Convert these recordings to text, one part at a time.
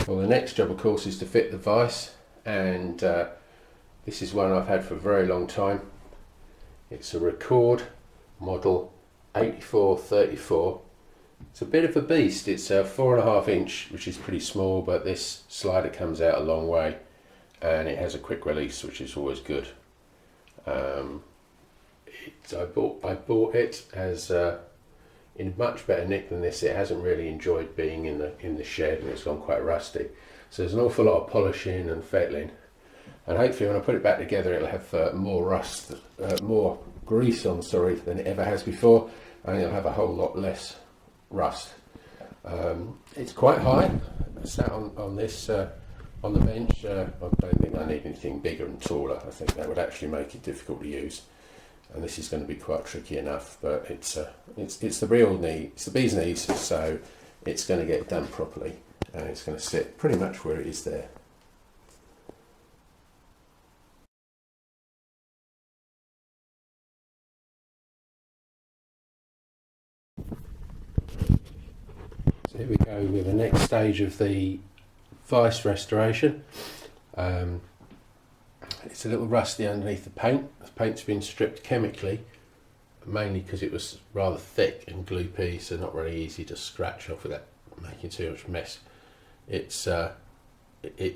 Well, the next job of course is to fit the vise, and this is one I've had for a very long time. It's a Record model 8434. It's a bit of a beast. It's a 4.5 inch, which is pretty small, but this slider comes out a long way and it has a quick release, which is always good. I bought it as in much better nick than this. It hasn't really enjoyed being in the shed, and it's gone quite rusty. So there's an awful lot of polishing and fettling, and hopefully when I put it back together it'll have more grease on, than it ever has before, and it'll have a whole lot less rust. It's quite high. I sat on this on the bench. I don't think I need anything bigger and taller. I think that would actually make it difficult to use, and this is going to be quite tricky enough. But it's the real knee. It's the bee's knees, so it's going to get done properly, and it's going to sit pretty much where it is there. So here we go with the next stage of the vise restoration. It's a little rusty underneath the paint. The paint's been stripped chemically, mainly because it was rather thick and gloopy, so not really easy to scratch off without making too much mess. It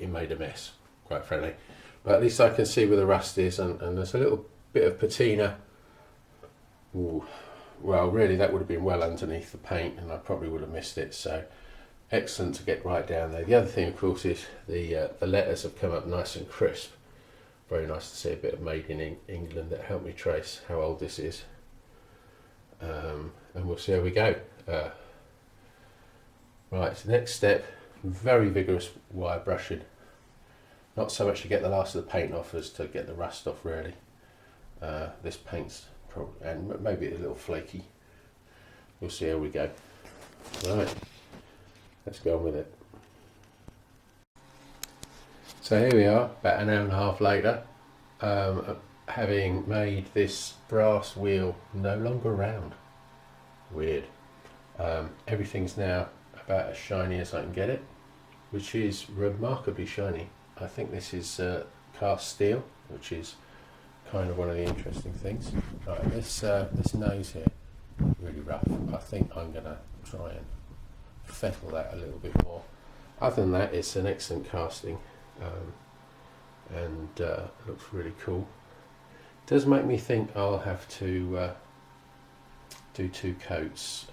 made a mess, quite frankly. But at least I can see where the rust is, and there's a little bit of patina. Ooh. Well, really, that would have been well underneath the paint, and I probably would have missed it. So, excellent to get right down there. The other thing, of course, is the letters have come up nice and crisp. Very nice to see a bit of made in England. That helped me trace how old this is. And we'll see how we go. Right, so next step, very vigorous wire brushing. Not so much to get the last of the paint off as to get the rust off, really. This paint's probably, and maybe a little flaky. We'll see how we go. Right, let's go on with it. So here we are, about an hour and a half later, having made this brass wheel no longer round. Weird. Everything's now about as shiny as I can get it, which is remarkably shiny. I think this is cast steel, which is kind of one of the interesting things. Right, this nose here, really rough. I think I'm going to try and fettle that a little bit more. Other than that, it's an excellent casting, and looks really cool. It does make me think I'll have to do 2 coats,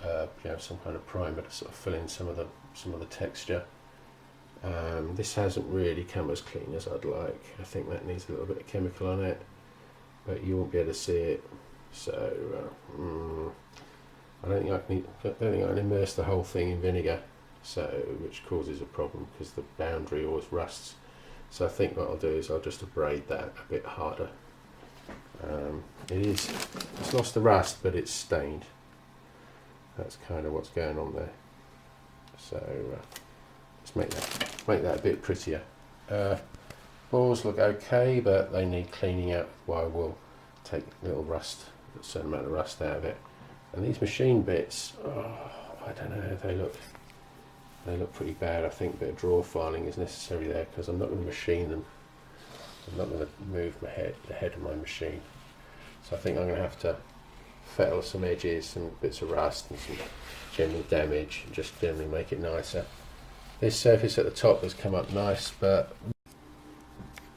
some kind of primer to sort of fill in some of the texture. This hasn't really come as clean as I'd like. I think that needs a little bit of chemical on it, but you won't be able to see it. So I don't think I can immerse the whole thing in vinegar, which causes a problem because the boundary always rusts. So I think what I'll do is I'll just abrade that a bit harder. It's lost the rust, but it's stained. That's kind of what's going on there. So let's make that a bit prettier. Balls look okay, but they need cleaning out. Why we'll take a certain amount of rust out of it. And these machine bits, I don't know how they look. They look pretty bad. I think a bit of drawer filing is necessary there, because I'm not going to machine them. I'm not going to move the head of my machine. So I think I'm going to have to fettle some edges, some bits of rust and some general damage, and just generally make it nicer. This surface at the top has come up nice, but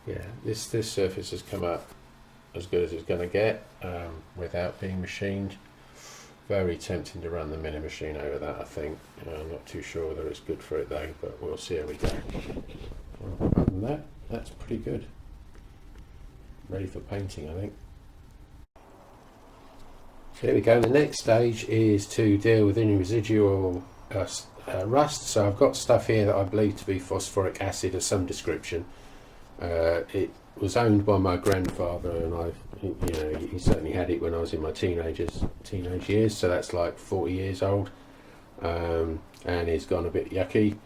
yeah, this surface has come up as good as it's going to get without being machined. Very tempting to run the mini machine over that, I think. I'm not too sure whether it's good for it though, but we'll see how we go. Well, other than that, that's pretty good. Ready for painting, I think. So here we go. The next stage is to deal with any residual rust. So I've got stuff here that I believe to be phosphoric acid of some description. It was owned by my grandfather, and he certainly had it when I was in my teenage years. So that's like 40 years old, and it's gone a bit yucky,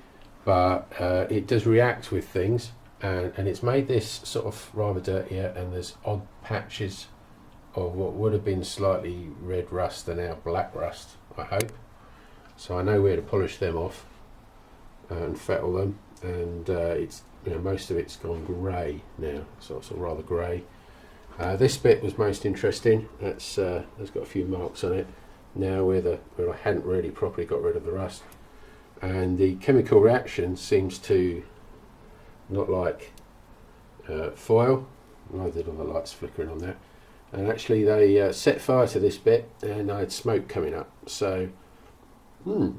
but it does react with things, and it's made this sort of rather dirtier. And there's odd patches of what would have been slightly red rust and now black rust, I hope. So I know where to polish them off. and fettle them, and it's, you know, most of it's gone grey now, so it's rather grey. This bit was most interesting. It's got a few marks on it now where I hadn't really properly got rid of the rust, and the chemical reaction seems to not like foil. Neither did all the lights flickering on there. And actually they set fire to this bit, and I had smoke coming up. So,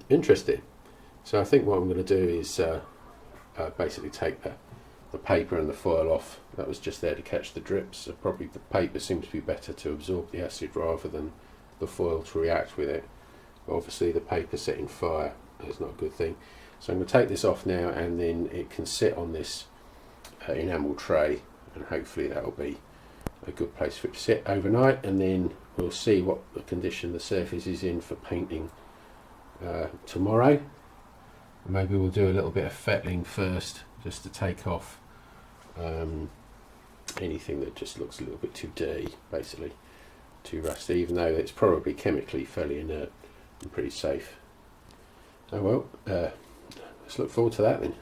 interesting. So I think what I'm going to do is basically take the paper and the foil off. That was just there to catch the drips. So probably the paper seems to be better to absorb the acid rather than the foil to react with it. But obviously the paper setting fire is not a good thing. So I'm going to take this off now, and then it can sit on this enamel tray, and hopefully that will be a good place for it to sit overnight, and then we'll see what the condition the surface is in for painting tomorrow. Maybe we'll do a little bit of fettling first, just to take off anything that just looks a little bit too dirty, basically too rusty, even though it's probably chemically fairly inert and pretty safe. Oh well, let's look forward to that then.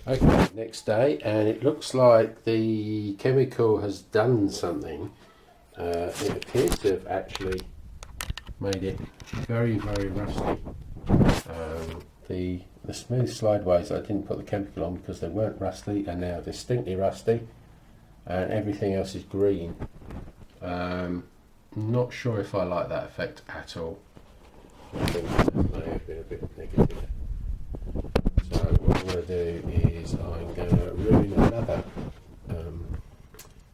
Okay, next day, and it looks like the chemical has done something. It appears to have actually made it very, very rusty. The smooth slideways, I didn't put the chemical on because they weren't rusty, and now distinctly rusty, and everything else is green. Not sure if I like that effect at all. I think that may have been a bit negative. So what I'm going to do is I'm going to ruin another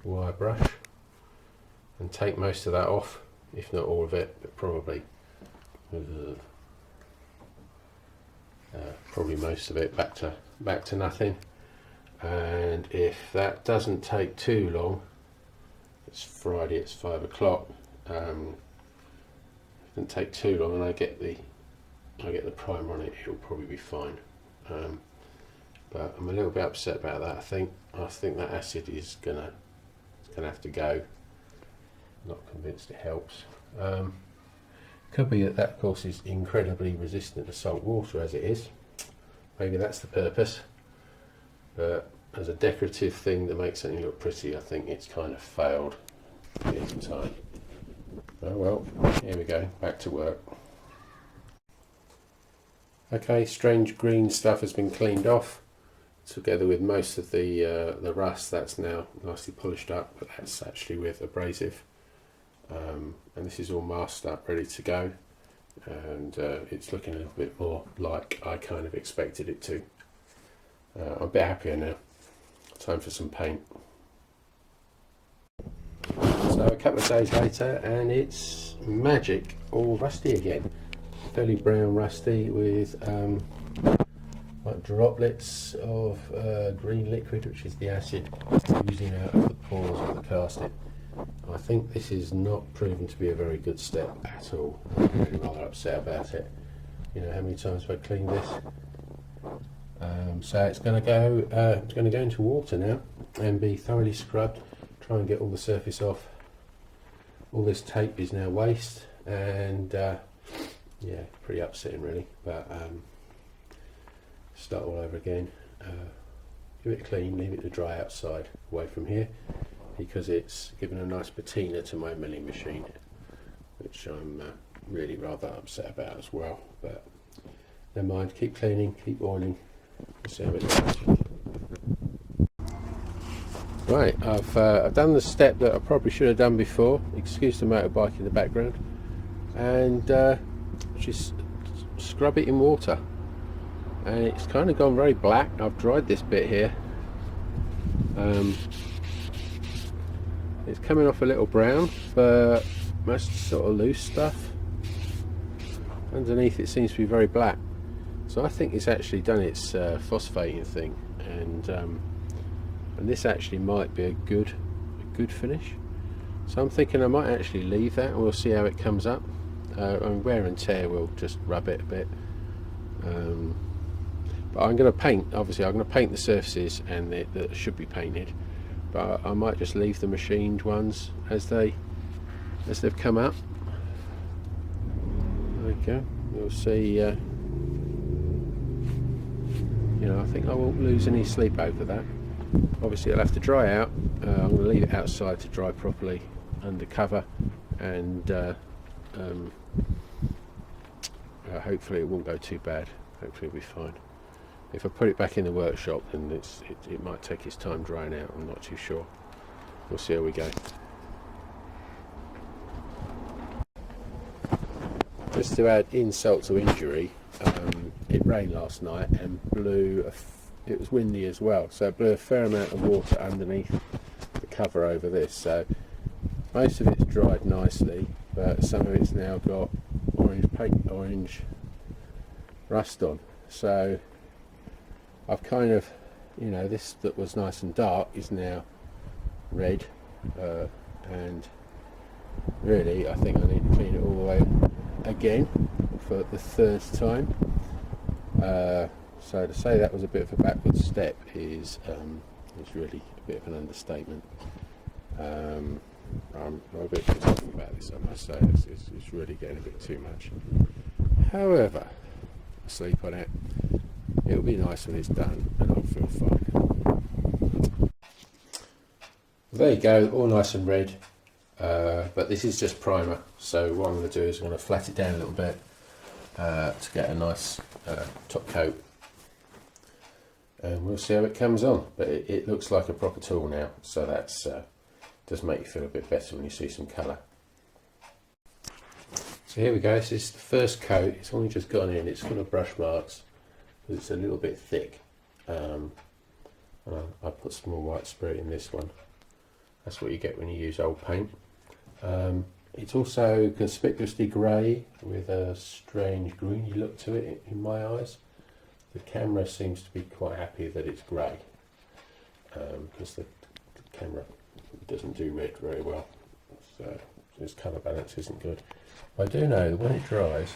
wire brush and take most of that off, if not all of it, but probably most of it, back to nothing. And if that doesn't take too long, it's Friday, it's 5 o'clock. If it doesn't take too long, and I get the primer on it, it'll probably be fine. But I'm a little bit upset about that. I think that acid is gonna have to go. Not convinced it helps. Could be that of course is incredibly resistant to salt water as it is. Maybe that's the purpose. But as a decorative thing that makes something look pretty, I think it's kind of failed in time. Oh well, here we go, back to work. Okay, strange green stuff has been cleaned off, together with most of the rust. That's now nicely polished up, but that's actually with abrasive. And this is all masked up, ready to go, and it's looking a little bit more like I kind of expected it to. I'm a bit happier now. Time for some paint. So a couple of days later, and it's magic, all rusty again. Fairly brown rusty with like droplets of green liquid, which is the acid oozing out of the pores of the casting. I think this is not proven to be a very good step at all. I'm really rather upset about it. You know how many times have I cleaned this? So it's going to go into water now and be thoroughly scrubbed. Try and get all the surface off. All this tape is now waste, and yeah, pretty upsetting really. But start all over again. Give it clean, leave it to dry outside, away from here, because it's given a nice patina to my milling machine, which I'm really rather upset about as well. But never mind, keep cleaning, keep oiling, see how it goes. Right, I've done the step that I probably should have done before, excuse the motorbike in the background, and just scrub it in water. And it's kind of gone very black. I've dried this bit here. It's coming off a little brown, but most sort of loose stuff. Underneath it seems to be very black. So I think it's actually done its phosphating thing, and this actually might be a good finish. So I'm thinking I might actually leave that, and we'll see how it comes up. On wear and tear, we'll just rub it a bit. But I'm going to paint. Obviously, I'm going to paint the surfaces, and that should be painted. But I might just leave the machined ones as they've come up. There we go. You'll see you know, I think I won't lose any sleep over that. Obviously it'll have to dry out. I'm going to leave it outside to dry properly under cover, and hopefully it won't go too bad. Hopefully it'll be fine. If I put it back in the workshop, then it might take its time drying out. I'm not too sure. We'll see how we go. Just to add insult to injury, it rained last night and blew, it was windy as well, so it blew a fair amount of water underneath the cover over this. So most of it's dried nicely, but some of it's now got orange rust on. So I've kind of, you know, this that was nice and dark is now red, and really I think I need to clean it all the way again for the third time. So to say that was a bit of a backward step is really a bit of an understatement. I'm a bit pissed off about this, I must say. It's really getting a bit too much. However, sleep on it. It'll be nice when it's done and I'll feel fine. There you go, all nice and red. But this is just primer, so what I'm going to do is I'm going to flat it down a little bit to get a nice top coat, and we'll see how it comes on. But it looks like a proper tool now, so that's does make you feel a bit better when you see some colour. So here we go, this is the first coat. It's only just gone in, it's full of brush marks because it's a little bit thick. I put some more white spirit in this one. That's what you get when you use old paint. It's also conspicuously grey with a strange greeny look to it in my eyes. The camera seems to be quite happy that it's grey, because the camera doesn't do red very well, so its colour balance isn't good. I do know that when it dries,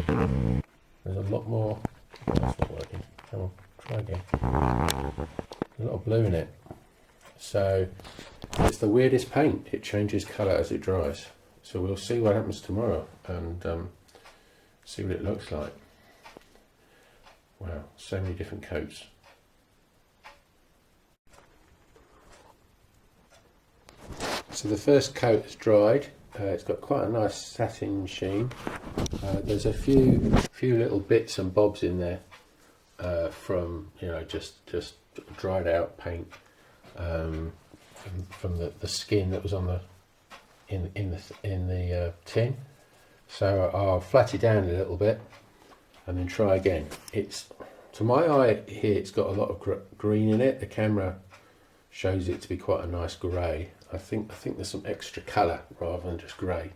there's a lot more. That's not working. Come on, try again. There's a lot of blue in it. So it's the weirdest paint. It changes colour as it dries. So we'll see what happens tomorrow and see what it looks like. Wow, so many different coats. So the first coat is dried. It's got quite a nice satin sheen. There's a few little bits and bobs in there from, you know, just dried out paint. From the skin that was on the in the tin. So I'll flat it down a little bit and then try again. It's, to my eye here, it's got a lot of green in it. The camera shows it to be quite a nice grey. I think there's some extra colour rather than just grey.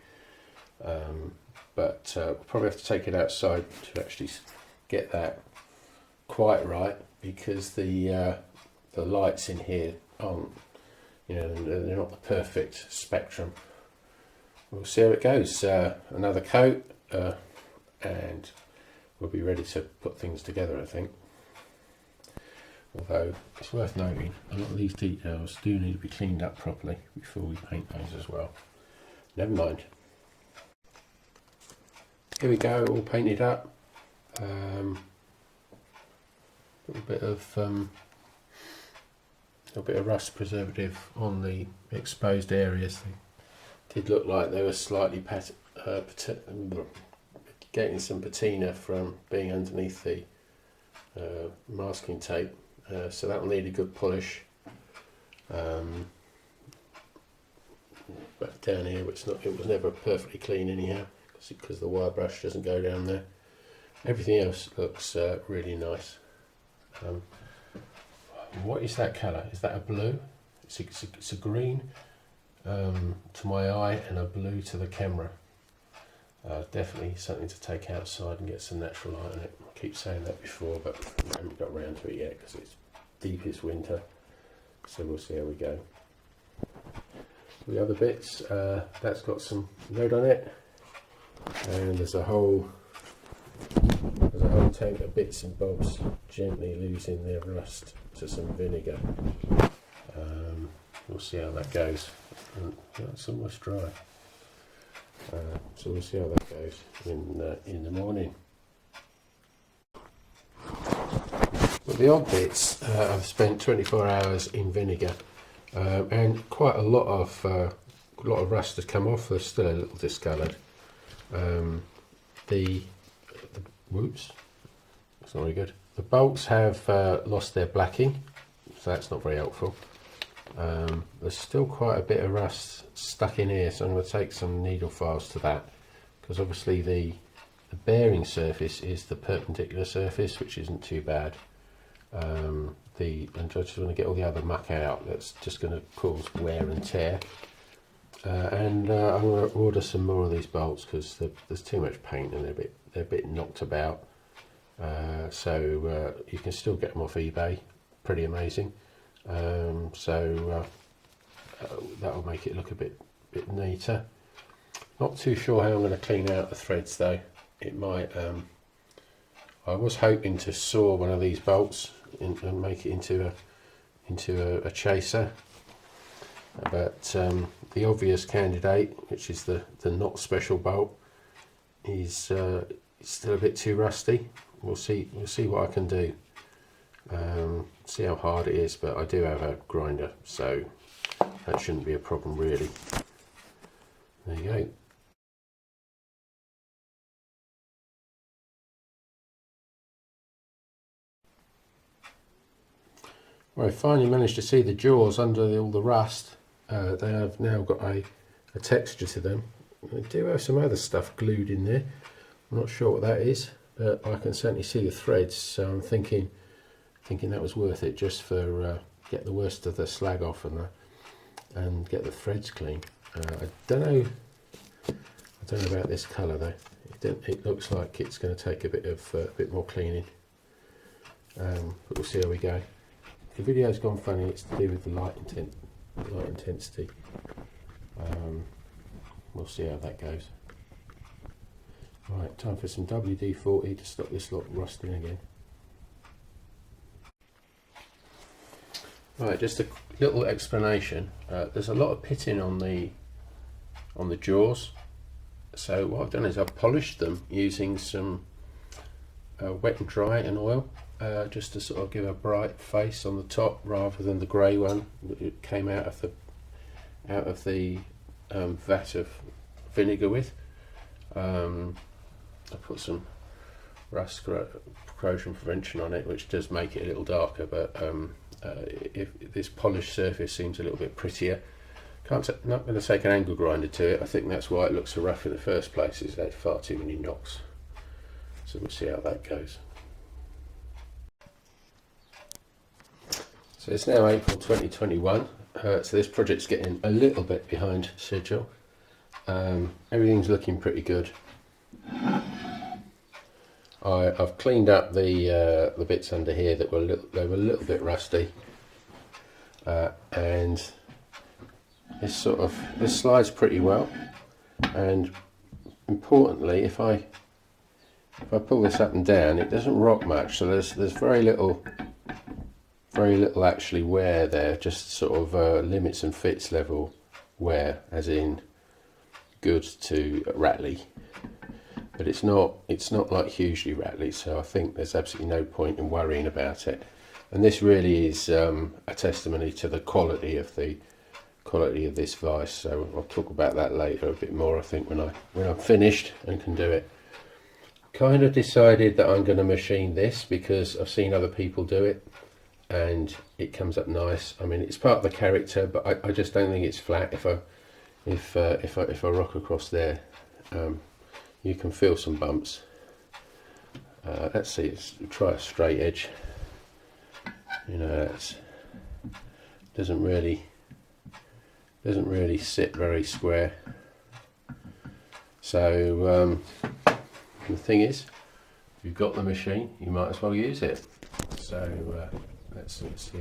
But we'll probably have to take it outside to actually get that quite right, because the lights in here aren't, you know, they're not the perfect spectrum. We'll see how it goes. Another coat, and we'll be ready to put things together, I think. Although it's worth noting, a lot of these details do need to be cleaned up properly before we paint those as well. Never mind. Here we go, all painted up. A little bit of rust preservative on the exposed areas. They did look like they were slightly getting some patina from being underneath the masking tape, so that will need a good polish. But down here, it was never perfectly clean anyhow, because the wire brush doesn't go down there. Everything else looks really nice. What is that colour? Is that a blue? It's a green to my eye and a blue to the camera. Definitely something to take outside and get some natural light on it. I keep saying that before, but I haven't got around to it yet because it's deepest winter. So we'll see how we go. The other bits, that's got some red on it, and there's a whole tank of bits and bobs gently losing their rust to some vinegar. We'll see how that goes. It's almost dry, so we'll see how that goes in the morning. But the odd bits, I've spent 24 hours in vinegar, and quite a lot of rust has come off. There's still a little discoloured. The whoops, it's not very good. The bolts have lost their blacking, so that's not very helpful. There's still quite a bit of rust stuck in here, so I'm going to take some needle files to that, because obviously the bearing surface is the perpendicular surface, which isn't too bad. And I just want to get all the other muck out that's just going to cause wear and tear. And I'm going to order some more of these bolts because there's too much paint and they're a bit knocked about. So you can still get them off eBay, pretty amazing. So that'll make it look a bit neater. Not too sure how I'm going to clean out the threads though. It might. I was hoping to saw one of these bolts and make it into a chaser, but the obvious candidate, which is the not special bolt, is still a bit too rusty. We'll see what I can do. See how hard it is, but I do have a grinder, so that shouldn't be a problem really. There you go. Well, I finally managed to see the jaws under all the rust. They have now got a texture to them. They do have some other stuff glued in there. I'm not sure what that is, but I can certainly see the threads, so I'm thinking that was worth it, just for get the worst of the slag off and get the threads clean. I don't know about this colour though. It looks like it's going to take a bit more cleaning, but we'll see how we go. The video's gone funny. It's to do with the light intensity. We'll see how that goes. Right, time for some WD-40 to stop this lot rusting again. Right, just a little explanation. There's a lot of pitting on the jaws. So what I've done is I've polished them using some wet and dry and oil, just to sort of give a bright face on the top rather than the grey one that it came out of the vat of vinegar with. I put some rust corrosion prevention on it, which does make it a little darker, but if this polished surface seems a little bit prettier. Not going to take an angle grinder to it. I think that's why it looks so rough in the first place, is that far too many knocks. So we'll see how that goes. So it's now April 2021, so this project's getting a little bit behind schedule. Everything's looking pretty good. I've cleaned up the bits under here that were a little bit rusty, and this slides pretty well. And importantly, if I pull this up and down, it doesn't rock much. So there's very little actually wear there. Just sort of limits and fits level wear, as in good to rattly. But it's not like hugely rattly, so I think there's absolutely no point in worrying about it. And this really is a testimony to the quality of this vise. So I'll talk about that later a bit more, I think, when I'm finished and can do it. Kind of decided that I'm going to machine this because I've seen other people do it and it comes up nice. I mean, it's part of the character, but I just don't think it's flat. If I rock across there, you can feel some bumps. Let's see, let's try a straight edge. You know, it doesn't really sit very square. So the thing is, if you've got the machine, you might as well use it. So let's see let's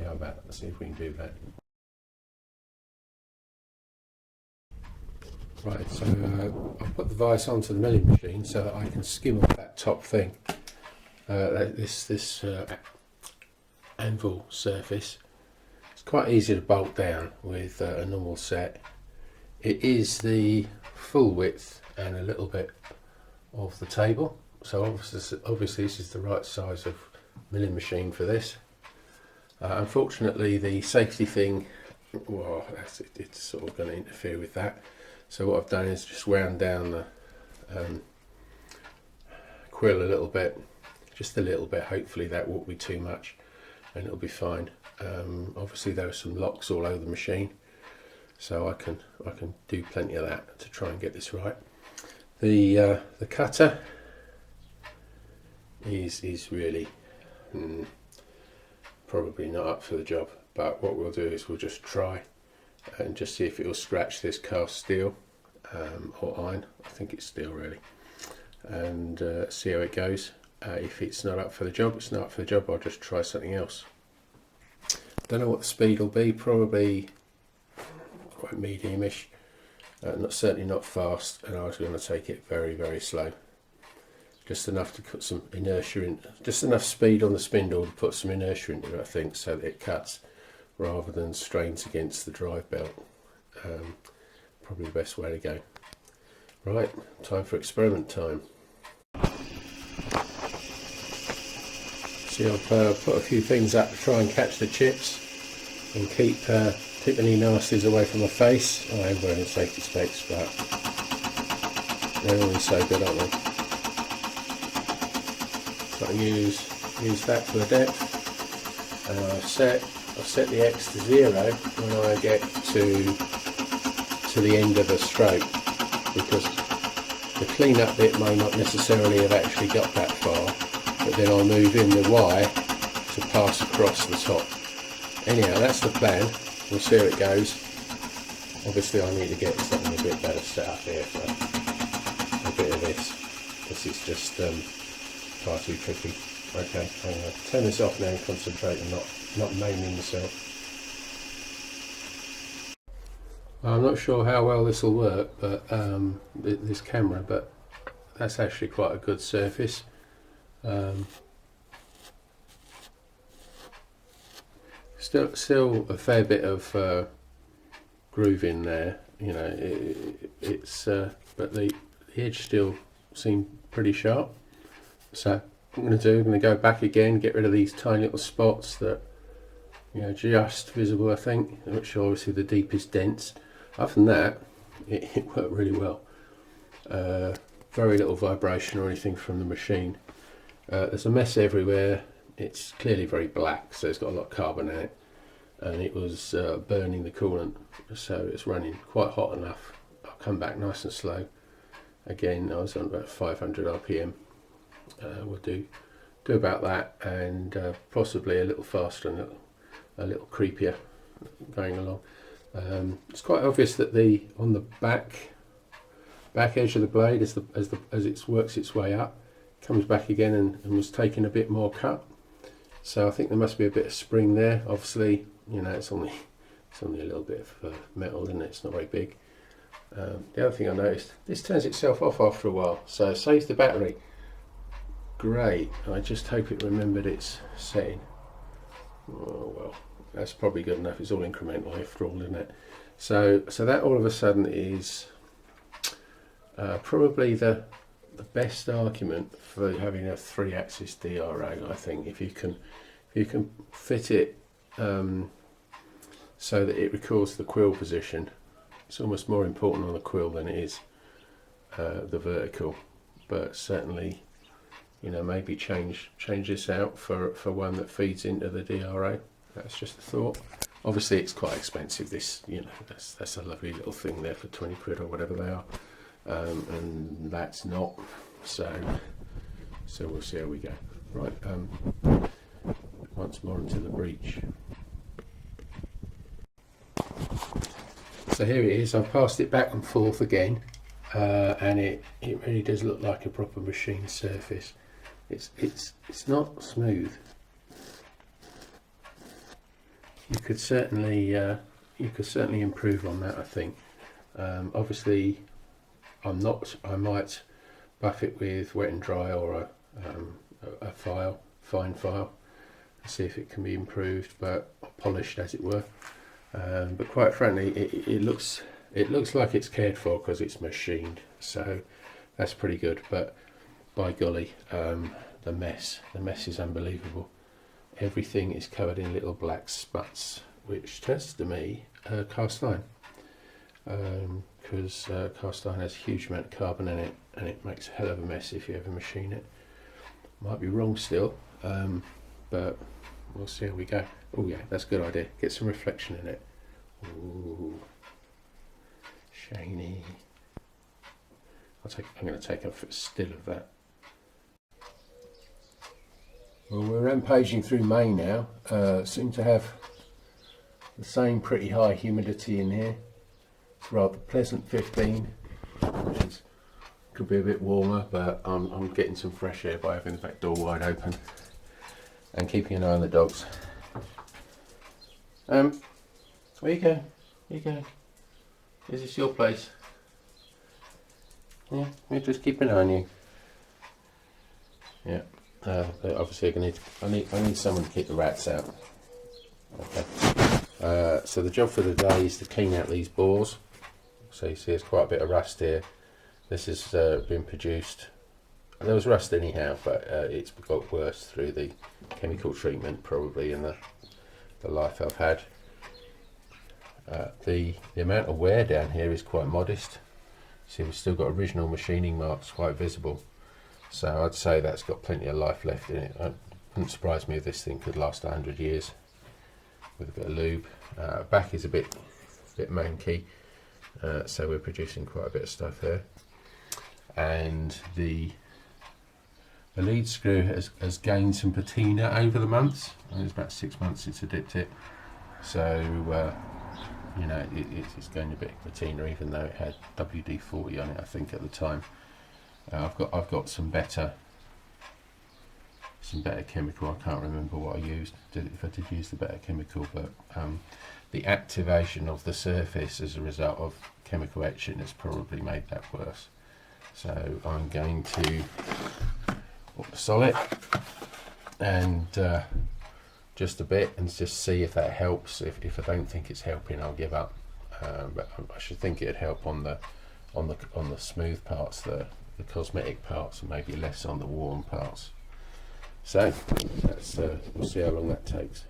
see if we can do that. Right, so I'll put the vise onto the milling machine so that I can skim off that top thing, this anvil surface. It's quite easy to bolt down with a normal set. It is the full width and a little bit of the table, so obviously this is the right size of milling machine for this. Unfortunately, the safety thing, well, it's sort of going to interfere with that. So what I've done is just wound down the quill a little bit, just a little bit. Hopefully that won't be too much, and it'll be fine. Obviously there are some locks all over the machine, so I can do plenty of that to try and get this right. The cutter is really probably not up for the job, but what we'll do is we'll just try and just see if it will scratch this cast steel or iron. I think it's steel really, and see how it goes. If it's not up for the job, it's not up for the job. I'll just try something else. Don't know what the speed will be, probably quite medium-ish, certainly not fast, and I was going to take it very, very slow. Just enough to put some inertia in, just enough speed on the spindle to put some inertia into it, I think, so that it cuts rather than strains against the drive belt. Probably the best way to go. Right, time for experiment time. See, I've put a few things up to try and catch the chips and keep any nasties away from my face. I am wearing safety specs, but they're always so good, aren't they? So I use that for the depth, and I've set the X to 0 when I get to the end of a stroke, because the clean-up bit may not necessarily have actually got that far, but then I'll move in the Y to pass across the top. Anyhow, that's the plan. We'll see how it goes. Obviously I need to get something a bit better set up here for a bit of this. This is just far too tricky. Okay, I'm going to turn this off now and concentrate on not maiming myself. I'm not sure how well this will work, but this camera, but that's actually quite a good surface. Still a fair bit of groove in there, you know. But the edge still seems pretty sharp. So what I'm going to go back again, get rid of these tiny little spots that, you know, just visible, I think, which are obviously the deepest dents. Other than that, it worked really well. Very little vibration or anything from the machine. There's a mess everywhere. It's clearly very black, so it's got a lot of carbon in it, and it was burning the coolant, so it's running quite hot enough. I'll come back nice and slow. Again, I was on about 500 RPM. We'll do about that, and possibly a little faster and a little creepier going along. It's quite obvious that on the back edge of the blade, as it works its way up, comes back again and was taking a bit more cut. So I think there must be a bit of spring there. Obviously, you know, it's only a little bit of metal, isn't it? It's not very big. The other thing I noticed, this turns itself off after a while, so it saves the battery. Great. I just hope it remembered its setting. Oh well, that's probably good enough. It's all incremental after all, isn't it? So that all of a sudden is probably the best argument for having a 3-axis DRO. I think if you can fit it so that it records the quill position, it's almost more important on the quill than it is the vertical. But certainly, you know, maybe change this out for one that feeds into the DRO. That's just a thought. Obviously it's quite expensive, this, you know, that's a lovely little thing there for 20 quid or whatever they are, and that's not. So we'll see how we go. Right, once more into the breech. So here it is. I've passed it back and forth again, and it really does look like a proper machine surface. It's not smooth. You could certainly improve on that, I think. Obviously, I might buff it with wet and dry or a fine file, and see if it can be improved, but polished, as it were. But quite frankly, it looks like it's cared for because it's machined, so that's pretty good. But by golly, the mess is unbelievable. everything is covered in little black spots, which tells to me cast iron, because cast iron has a huge amount of carbon in it, and it makes a hell of a mess if you ever machine it. Might be wrong still, but we'll see how we go. Oh yeah, that's a good idea. Get some reflection in it. Ooh, shiny. I'm going to take a still of that. Well, we're rampaging through May now. Seem to have the same pretty high humidity in here. It's rather pleasant 15, which is, could be a bit warmer, but I'm getting some fresh air by having the back door wide open and keeping an eye on the dogs. Where you go? Where you go? Is this your place? Yeah, we'll just keep an eye on you. Yeah. Obviously, I need someone to keep the rats out. Okay. So the job for the day is to clean out these bores. So you see, there's quite a bit of rust here. This has been produced. There was rust anyhow, but it's got worse through the chemical treatment, probably, in the life I've had. The amount of wear down here is quite modest. See, we've still got original machining marks quite visible. So I'd say that's got plenty of life left in it. It wouldn't surprise me if this thing could last 100 years with a bit of lube. Back is a bit manky, so we're producing quite a bit of stuff there. And the lead screw has gained some patina over the months. It's about 6 months since I dipped it, so you know, it's gained a bit of patina, even though it had WD-40 on it, I think, at the time. I've got some better chemical. I can't remember what I used, if I did use the better chemical, but the activation of the surface as a result of chemical etching has probably made that worse. So I'm going to sol it and just a bit, and just see if that helps. If I don't think it's helping, I'll give up. But I should think it'd help on the smooth parts, the cosmetic parts, and maybe less on the warm parts. So that's we'll see how long that takes.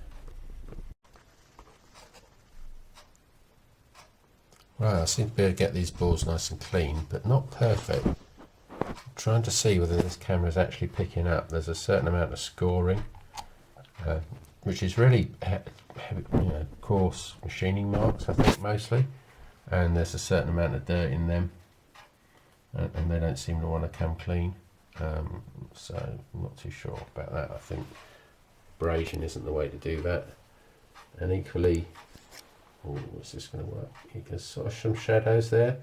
Right, I seem to be able to get these bores nice and clean, but not perfect. I'm trying to see whether this camera is actually picking up. There's a certain amount of scoring, which is really coarse machining marks, I think, mostly, and there's a certain amount of dirt in them, and they don't seem to want to come clean. So I'm not too sure about that. I think abrasion isn't the way to do that. And equally, is this going to work? You can sort of some shadows there.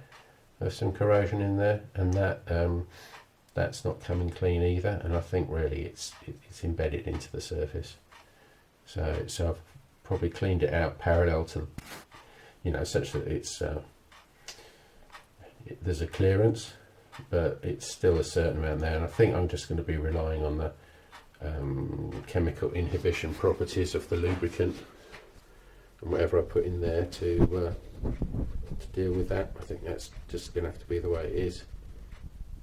There's some corrosion in there, and that's not coming clean either. And I think really it's embedded into the surface. So I've probably cleaned it out parallel to, such that it's there's a clearance, but it's still a certain amount there. And I think I'm just going to be relying on the chemical inhibition properties of the lubricant and whatever I put in there to deal with that. I think that's just going to have to be the way it is.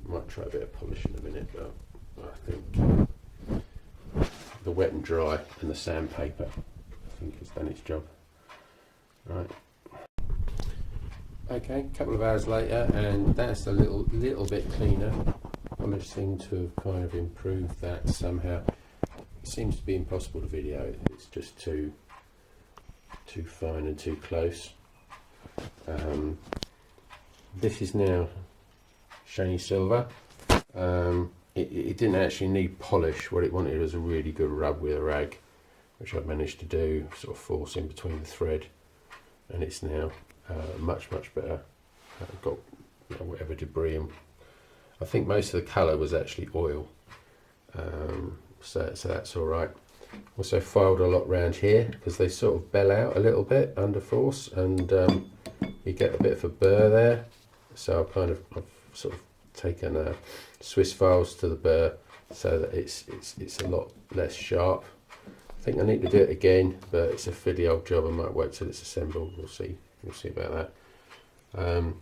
Might try a bit of polish in a minute, but I think the wet and dry and the sandpaper, I think, has done its job. Right. Okay, a couple of hours later, and that's a little bit cleaner. Polish seemed to have kind of improved that somehow. It seems to be impossible to video it. It's just too fine and too close. This is now shiny silver. It didn't actually need polish. What it wanted was a really good rub with a rag, which I've managed to do, sort of force in between the thread, and it's now much better. Got whatever debris, and I think most of the colour was actually oil, so that's all right. Also filed a lot round here because they sort of bell out a little bit under force, and you get a bit of a burr there. So I've sort of taken Swiss files to the burr so that it's a lot less sharp. I think I need to do it again, but it's a fiddly old job. I might wait till it's assembled. We'll see about that. I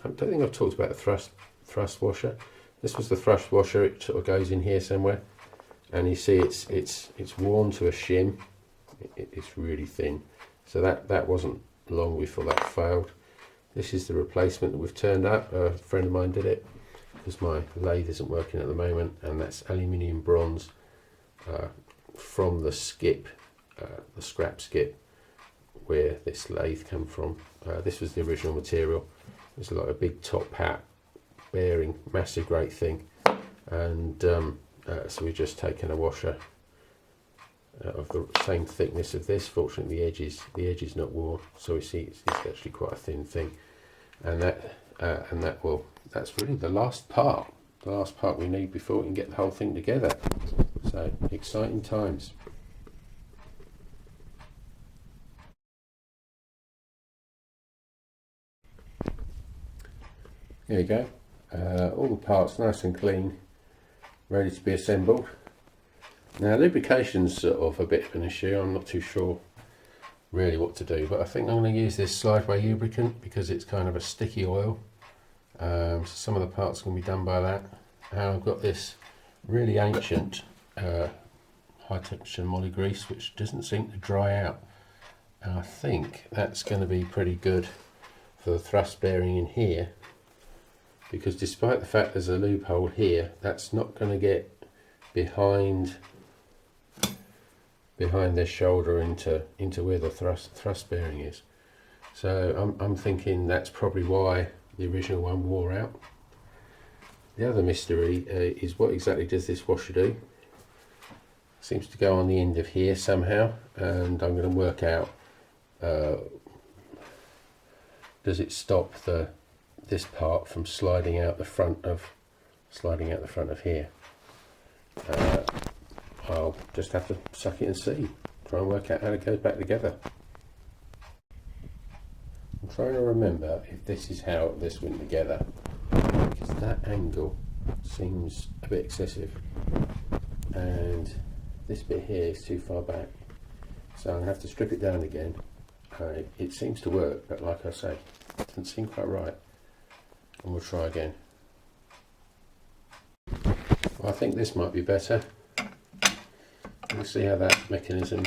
don't think I've talked about the thrust washer. This was the thrust washer. It sort of goes in here somewhere. and you see it's worn to a shim. It's really thin, so that wasn't long before that failed. This is the replacement that we've turned up. A friend of mine did it because my lathe isn't working at the moment, and that's aluminium bronze from the skip, the scrap skip where this lathe came from. This was the original material. It's like a big top hat bearing, massive great thing, and so we've just taken a washer of the same thickness of this. Fortunately the edge is not worn, so we see it's actually quite a thin thing, and that's really the last part we need before we can get the whole thing together. So exciting times. There you go, all the parts nice and clean, ready to be assembled. Now lubrication's sort of a bit of an issue. I'm not too sure really what to do, but I think I'm going to use this slideway lubricant because it's kind of a sticky oil. So some of the parts can be done by that. And I've got this really ancient high temperature moly grease which doesn't seem to dry out, and I think that's going to be pretty good for the thrust bearing in here, because despite the fact there's a loophole here, that's not going to get behind this shoulder into where the thrust bearing is. So I'm thinking that's probably why the original one wore out. The other mystery is what exactly does this washer do? Seems to go on the end of here somehow, and I'm going to work out, does it stop this part from sliding out the front of here? I'll just have to suck it and see, try and work out how it goes back together. I'm trying to remember if this is how this went together, because that angle seems a bit excessive and this bit here is too far back, so I'm going to have to strip it down again. It seems to work, but like I say, it doesn't seem quite right, and we'll try again. Well, I think this might be better. We'll see how that mechanism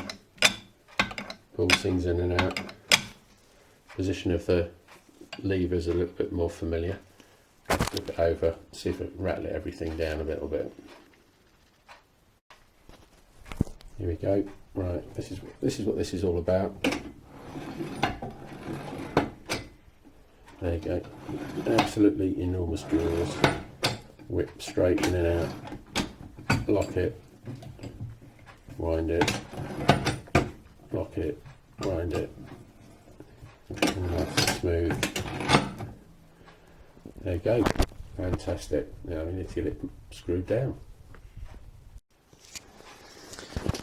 pulls things in and out. Position of the lever is a little bit more familiar. Flip it over, see if it rattle everything down a little bit. Here we go. Right, this is what this is all about. There you go. Absolutely enormous drawers. Whip straight in and out. Lock it. Wind it. Lock it. Wind it. And nice and smooth. There you go. Fantastic. Now we need to get it screwed down.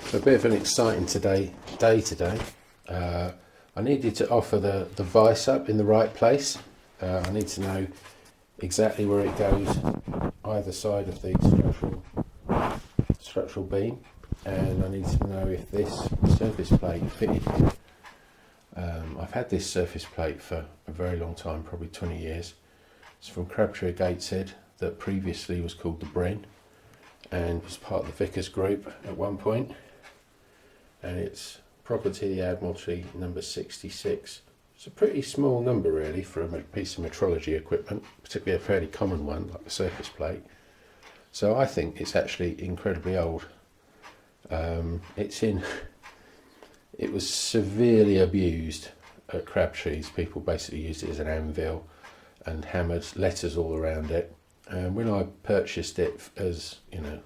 So a bit of an exciting day today. I needed to offer the vice up in the right place. I need to know exactly where it goes either side of the structural beam, and I need to know if this surface plate fitted in. I've had this surface plate for a very long time, probably 20 years. It's from Crabtree Gateshead, that previously was called the Bren and was part of the Vickers group at one point, and it's property of the Admiralty number 66. It's a pretty small number really for a piece of metrology equipment, particularly a fairly common one like the surface plate. So I think it's actually incredibly old. It was severely abused at Crabtree's. People basically used it as an anvil and hammered letters all around it. And when I purchased it as, you know,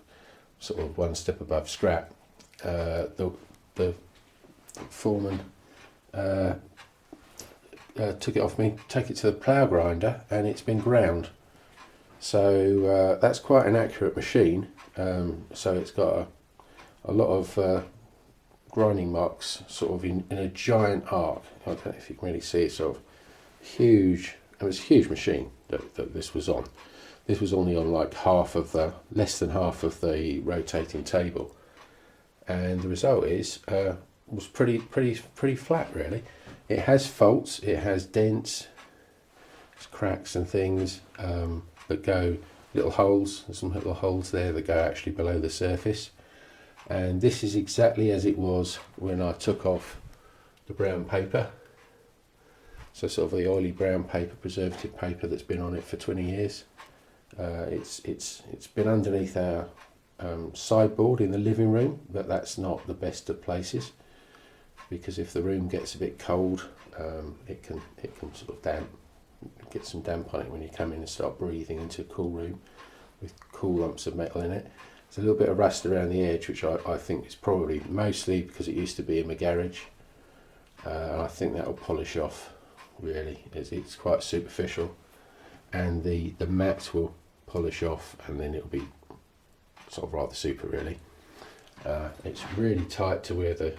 sort of one step above scrap, the foreman took it off me, take it to the plough grinder, and it's been ground. So that's quite an accurate machine. So it's got a lot of grinding marks sort of in a giant arc. I don't know if you can really see it, sort of huge. It was a huge machine that this was on. This was only on like less than half of the rotating table, and the result is was pretty flat really. It has faults, it has dents, cracks and things that go, little holes. There's some little holes there that go actually below the surface. And this is exactly as it was when I took off the brown paper. So sort of the oily brown paper, preservative paper that's been on it for 20 years. It's been underneath our sideboard in the living room, but that's not the best of places, because if the room gets a bit cold, it can sort of get some damp on it when you come in and start breathing into a cool room with cool lumps of metal in it. There's a little bit of rust around the edge, which I think is probably mostly because it used to be in my garage. I think that will polish off. Really, it's quite superficial, and the matte will polish off, and then it'll be sort of rather super. Really, it's really tight to where the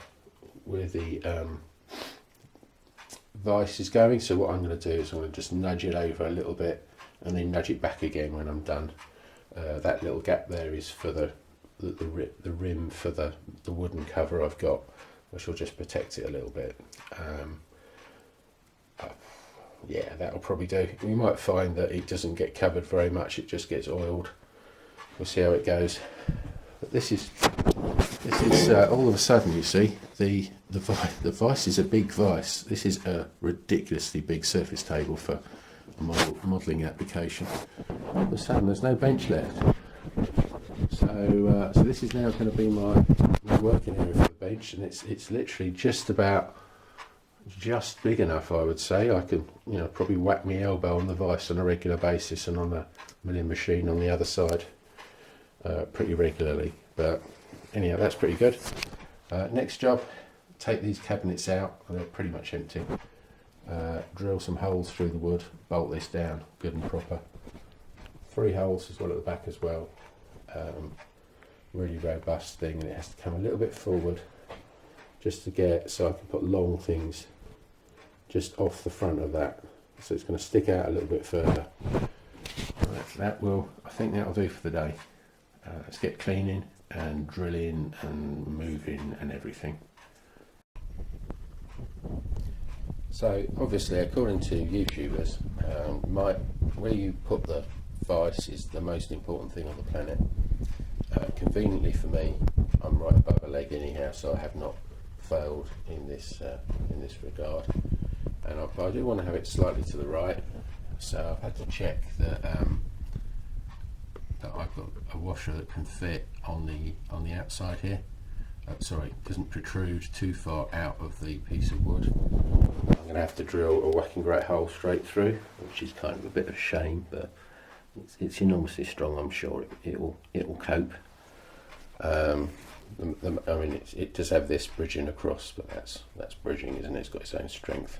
vice is going. So what I'm going to do is I'm going to just nudge it over a little bit, and then nudge it back again when I'm done. That little gap there is for the rim for the wooden cover I've got, which will just protect it a little bit. Yeah, that'll probably do. We might find that it doesn't get covered very much, it just gets oiled. We'll see how it goes. But this is all of a sudden, you see, the vice is a big vice. This is a ridiculously big surface table for a modelling application. All of a sudden there's no bench left. So this is now going to be my working area for the bench, and it's literally just big enough, I would say. I can, probably whack my elbow on the vice on a regular basis, and on the milling machine on the other side pretty regularly. But anyhow, that's pretty good. Next job, take these cabinets out, and they're pretty much empty. Drill some holes through the wood, bolt this down good and proper. 3 holes as well at the back as well. Really robust thing, and it has to come a little bit forward just to get, so I can put long things just off the front of that, so it's going to stick out a little bit further. I think that'll do for the day. Let's get cleaning and drilling and moving and everything. So obviously, according to YouTubers, where you put the vice is the most important thing on the planet. Conveniently for me, I'm right above a leg anyhow, so I have not failed in this regard. And I do want to have it slightly to the right, so I've had to check that I've got a washer that can fit on the outside here. Sorry, doesn't protrude too far out of the piece of wood. I'm going to have to drill a whacking great hole straight through, which is kind of a bit of a shame, but it's enormously strong. I'm sure it will cope. I mean, it does have this bridging across, but that's bridging, isn't it? It's got its own strength.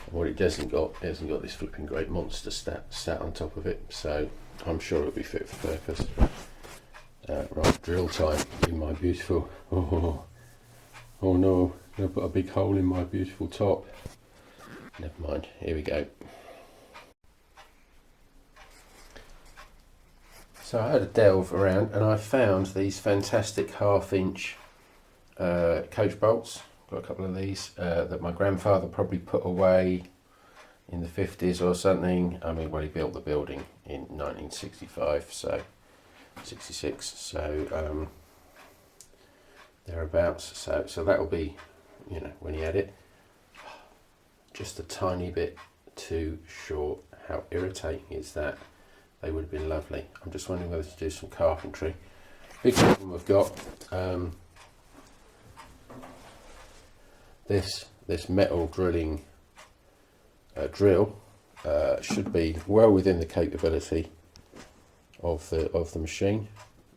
And what it hasn't got this flipping great monster sat on top of it, so I'm sure it'll be fit for purpose. Right, drill time in my beautiful. Oh no, I'm going to put a big hole in my beautiful top. Never mind, here we go. So I had a delve around, and I found these fantastic 1/2-inch coach bolts. Got a couple of these that my grandfather probably put away in the 50s or something. I mean, well, he built the building in 1965, so 66, so thereabouts. So that'll be, when he had it, just a tiny bit too short. How irritating is that? They would have been lovely. I'm just wondering whether to do some carpentry. Big problem I've got. This metal drilling drill should be well within the capability of the machine.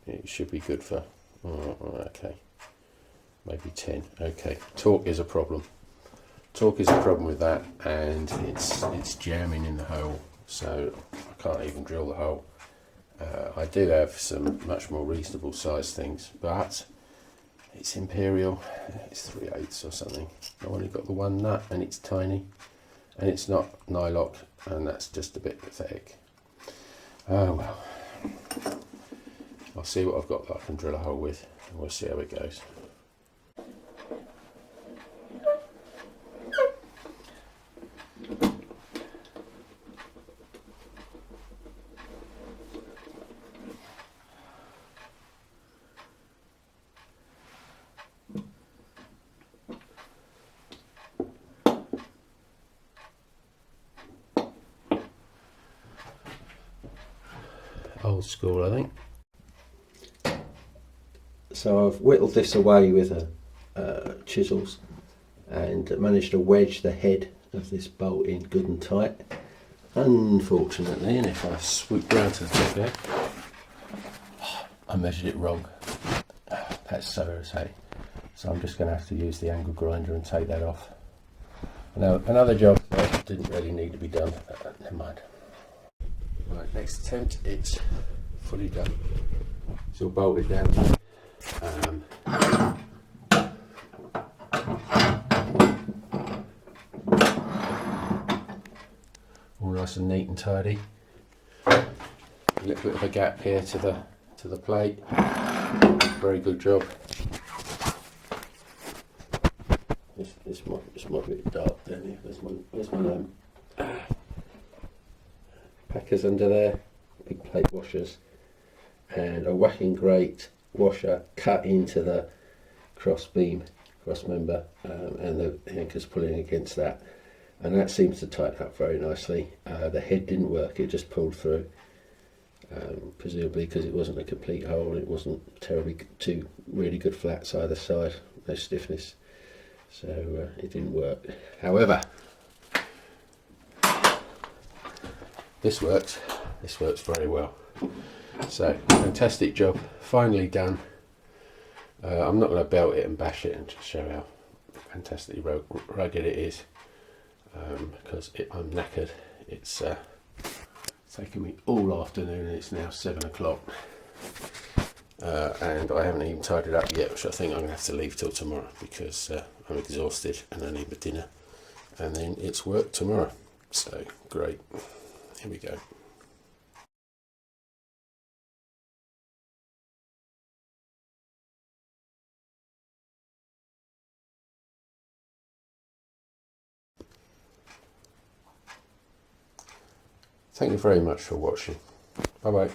It should be good for okay, maybe 10. Okay, torque is a problem. Torque is a problem with that, and it's jamming in the hole, so I can't even drill the hole. I do have some much more reasonable sized things, but it's Imperial, it's 3/8 or something. I've only got the one nut, and it's tiny, and it's not nylock, and that's just a bit pathetic. Oh well, I'll see what I've got that I can drill a hole with, and we'll see how it goes. old school, I think. So I've whittled this away with chisels and managed to wedge the head of this bolt in good and tight. Unfortunately, and if I swoop round to the top there, I measured it wrong. That's so irritating. So I'm just going to have to use the angle grinder and take that off. Now, another job that didn't really need to be done. Never mind. Right, next attempt, it's fully done. It's all bolted down. All nice and neat and tidy. A little bit of a gap here to the plate. Very good job. This might be a bit dark down here. There's my packers under there, big plate washers, and a whacking grate washer cut into the cross member, and the anchors pulling against that, and that seems to tighten up very nicely. The head didn't work; it just pulled through, presumably because it wasn't a complete hole. It wasn't terribly two really good flats either side, no stiffness, so it didn't work. However, this works very well. So fantastic job, finally done. I'm not going to belt it and bash it and just show how fantastically rugged it is, because I'm knackered. It's taken me all afternoon and it's now 7 o'clock, and I haven't even tied it up yet, which I think I'm going to have to leave till tomorrow because I'm exhausted and I need my dinner, and then it's work tomorrow. So great, here we go. Thank you very much for watching. Bye bye.